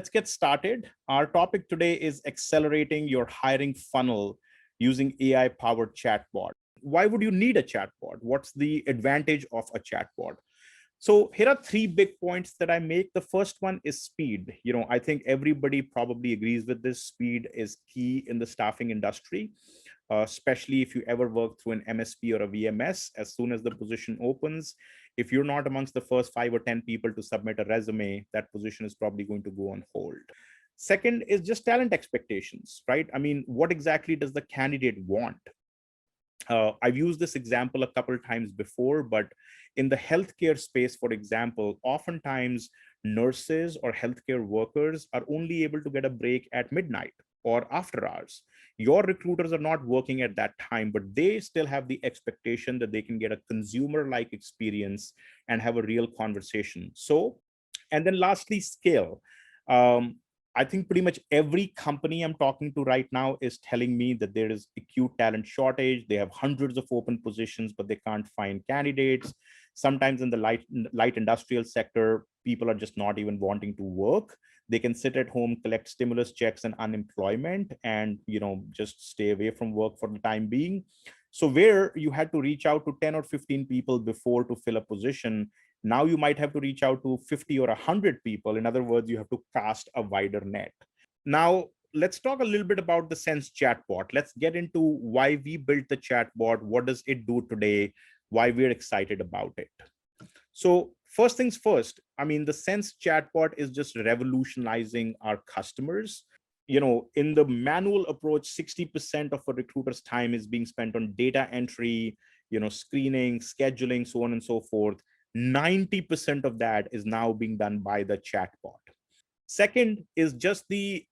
Let's get started. Our topic today is accelerating your hiring funnel using AI-powered chatbot. Why would you need a chatbot? What's the advantage of a chatbot? So here are three big points that I make. The first one is speed. I think everybody probably agrees with this. Speed is key in the staffing industry, especially if you ever work through an MSP or a VMS. As soon as the position opens, if you're not amongst the first 5 or 10 people to submit a resume, that position is probably going to go on hold. Second is just talent expectations, right? I mean, what exactly does the candidate want? I've used this example a couple of times before, but in the healthcare space, for example, oftentimes nurses or healthcare workers are only able to get a break at midnight or after hours. Your recruiters are not working at that time, but they still have the expectation that they can get a consumer-like experience and have a real conversation. So, and then lastly, scale. I think pretty much every company I'm talking to right now is telling me that there is acute talent shortage. They have hundreds of open positions, but they can't find candidates. Sometimes in the light industrial sector, people are just not even wanting to work. They can sit at home, collect stimulus checks and unemployment, and just stay away from work for the time being. So where you had to reach out to 10 or 15 people before to fill a position, now you might have to reach out to 50 or 100 people. In other words, you have to cast a wider net. Now, let's talk a little bit about the Sense chatbot. Let's get into why we built the chatbot. What does it do today? Why we're excited about it. So first things first, I mean, the Sense chatbot is just revolutionizing our customers. In the manual approach, 60% of a recruiter's time is being spent on data entry, screening, scheduling, so on and so forth. 90% of that is now being done by the chatbot. Second is just the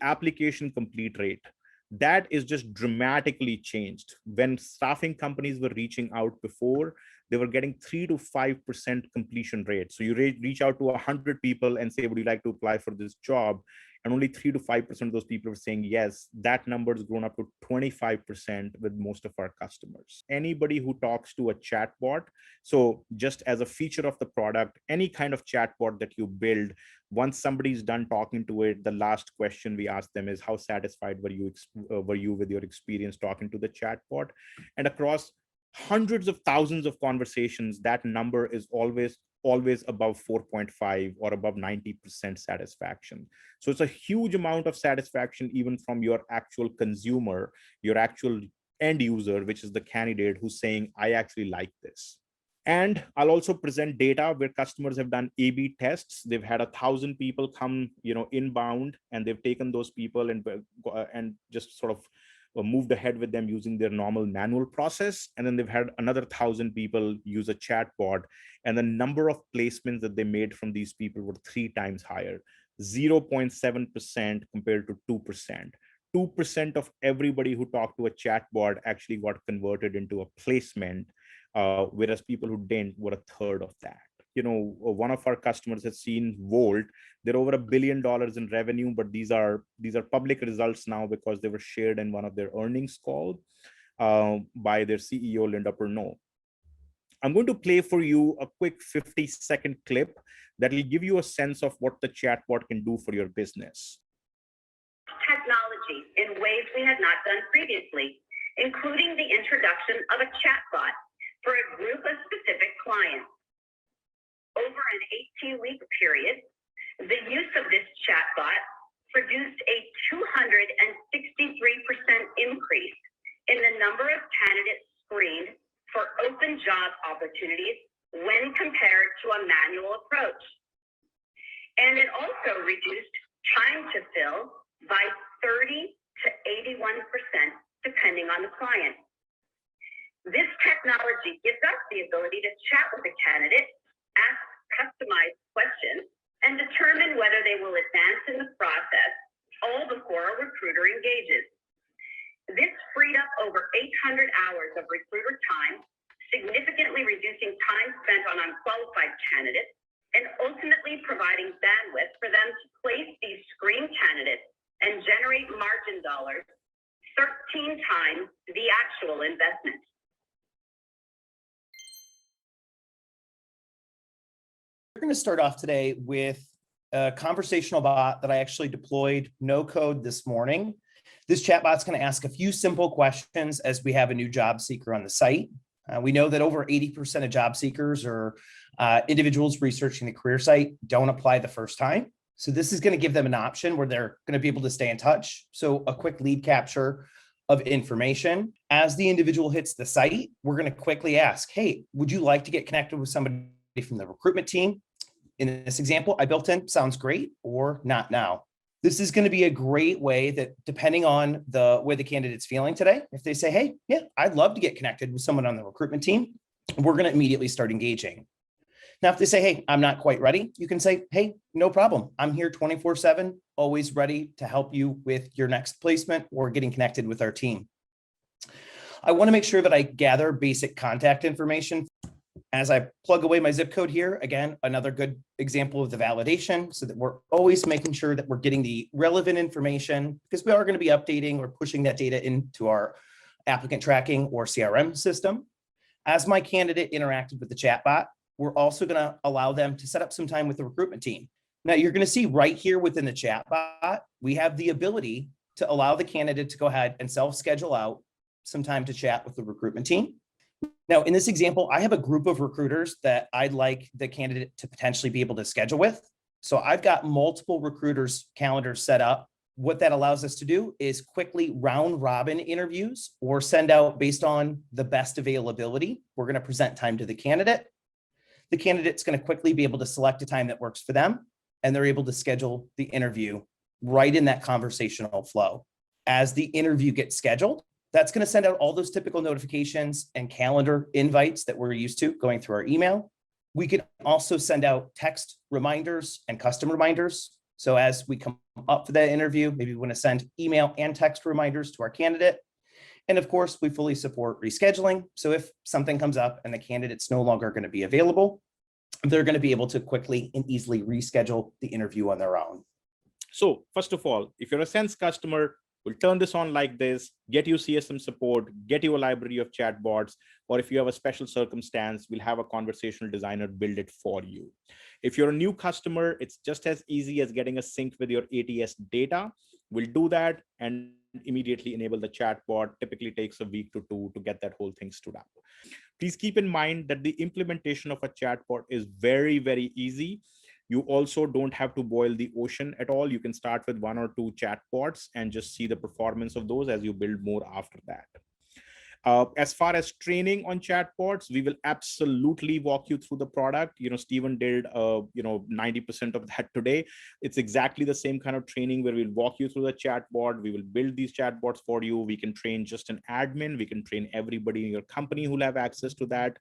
application complete rate. That is just dramatically changed. When staffing companies were reaching out before, they were getting 3 to 5% completion rate. So you reach out to 100 people and say, would you like to apply for this job? And only 3 to 5% of those people are saying yes. That number has grown up to 25% with most of our customers. Anybody who talks to a chatbot, so just as a feature of the product, any kind of chatbot that you build, once somebody's done talking to it, the last question we ask them is, how satisfied were you with your experience talking to the chatbot? And across hundreds of thousands of conversations, that number is always above 4.5 or above 90% satisfaction. So it's a huge amount of satisfaction, even from your actual consumer, your actual end user, which is the candidate who's saying, I actually like this. And I'll also present data where customers have done A/B tests. They've had 1,000 people come, inbound, and they've taken those people and just sort of moved ahead with them using their normal manual process. And then they've had another 1,000 people use a chatbot, and the number of placements that they made from these people were 3 times higher, 0.7% compared to 2%. 2% of everybody who talked to a chatbot actually got converted into a placement, whereas people who didn't were 1/3 of that. One of our customers has seen Volt. They're over $1 billion in revenue, but these are public results now because they were shared in one of their earnings call by their CEO, Linda Perneau. I'm going to play for you a quick 50-second clip that will give you a sense of what the chatbot can do for your business. Technology in ways we had not done previously, including the introduction of a chatbot for a group of specific clients. Over an 18-week period, the use of this chatbot produced a 263% increase in the number of candidates screened for open job opportunities when compared to a manual approach. And it also reduced time to fill by 30 to 81%, depending on the client. This technology gives us the ability to chat with a candidate, ask customized questions, and determine whether they will advance in the process, all before a recruiter engages. This freed up over 800 hours of recruiter time, significantly reducing time spent on unqualified candidates, and ultimately providing bandwidth for them to place these screened candidates and generate margin dollars 13 times the actual investment. We're going to start off today with a conversational bot that I actually deployed no code this morning. This chatbot's going to ask a few simple questions as we have a new job seeker on the site. We know that over 80% of job seekers or individuals researching the career site don't apply the first time. So this is going to give them an option where they're going to be able to stay in touch. So a quick lead capture of information. As the individual hits the site, we're going to quickly ask, hey, would you like to get connected with somebody from the recruitment team? In this example, I built in, sounds great, or not now. This is going to be a great way that, depending on the way the candidate's feeling today, if they say, hey, yeah, I'd love to get connected with someone on the recruitment team, we're going to immediately start engaging. Now, if they say, hey, I'm not quite ready, you can say, hey, no problem. I'm here 24/7, always ready to help you with your next placement or getting connected with our team. I want to make sure that I gather basic contact information. As I plug away my zip code here, again, another good example of the validation, so that we're always making sure that we're getting the relevant information, because we are going to be updating or pushing that data into our applicant tracking or CRM system. As my candidate interacted with the chatbot, we're also going to allow them to set up some time with the recruitment team. Now, you're going to see right here within the chatbot, we have the ability to allow the candidate to go ahead and self-schedule out some time to chat with the recruitment team. Now, in this example, I have a group of recruiters that I'd like the candidate to potentially be able to schedule with. So I've got multiple recruiters' calendars set up. What that allows us to do is quickly round robin interviews or send out based on the best availability. We're going to present time to the candidate. The candidate's going to quickly be able to select a time that works for them, and they're able to schedule the interview right in that conversational flow. As the interview gets scheduled, that's going to send out all those typical notifications and calendar invites that we're used to going through our email. We can also send out text reminders and custom reminders. So as we come up for that interview, maybe we want to send email and text reminders to our candidate. And of course, we fully support rescheduling. So if something comes up and the candidate's no longer going to be available, they're going to be able to quickly and easily reschedule the interview on their own. So first of all, if you're a Sense customer, we'll turn this on like this, get you CSM support, get you a library of chatbots, or if you have a special circumstance, we'll have a conversational designer build it for you. If you're a new customer, it's just as easy as getting a sync with your ATS data. We'll do that and immediately enable the chatbot. Typically takes a week to two to get that whole thing stood up. Please keep in mind that the implementation of a chatbot is very, very easy. You also don't have to boil the ocean at all. You can start with 1 or 2 chatbots and just see the performance of those as you build more after that. As far as training on chatbots, we will absolutely walk you through the product. Stephen did 90% of that today. It's exactly the same kind of training where we'll walk you through the chatbot. We will build these chatbots for you. We can train just an admin. We can train everybody in your company who'll have access to that.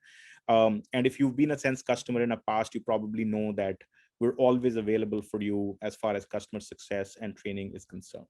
And if you've been a Sense customer in the past, you probably know that we're always available for you as far as customer success and training is concerned.